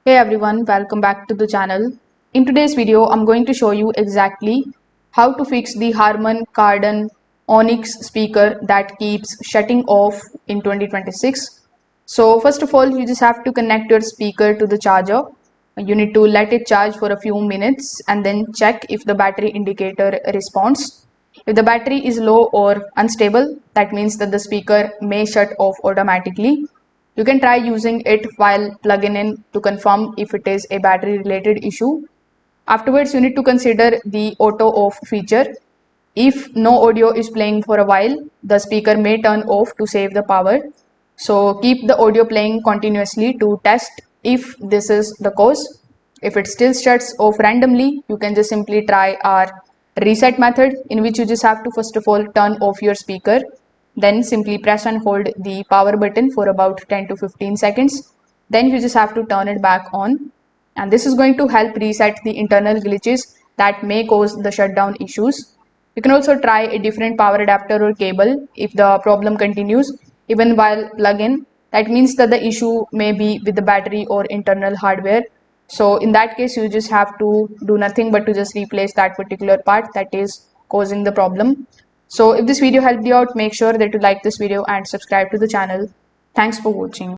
Hey everyone, welcome back to the channel. In today's video, I'm going to show you exactly how to fix the Harman Kardon Onyx speaker that keeps shutting off in 2026. So first of all, you just have to connect your speaker to the charger. You need to let it charge for a few minutes and then check if the battery indicator responds. If the battery is low or unstable, that means that the speaker may shut off automatically. You can try using it while plugging in to confirm if it is a battery related issue. Afterwards, you need to consider the auto off feature. If no audio is playing for a while, the speaker may turn off to save the power. So keep the audio playing continuously to test if this is the cause. If it still shuts off randomly, you can just simply try our reset method, in which you just have to first of all turn off your speaker, then simply press and hold the power button for about 10 to 15 seconds. Then you just have to turn it back on, and this is going to help reset the internal glitches that may cause the shutdown issues. You can also try a different power adapter or cable if the problem continues even while plug-in. That means that the issue may be with the battery or internal hardware. So in that case, you just have to do nothing but to just replace that particular part that is causing the problem. So if this video helped you out, make sure that you like this video and subscribe to the channel. Thanks for watching.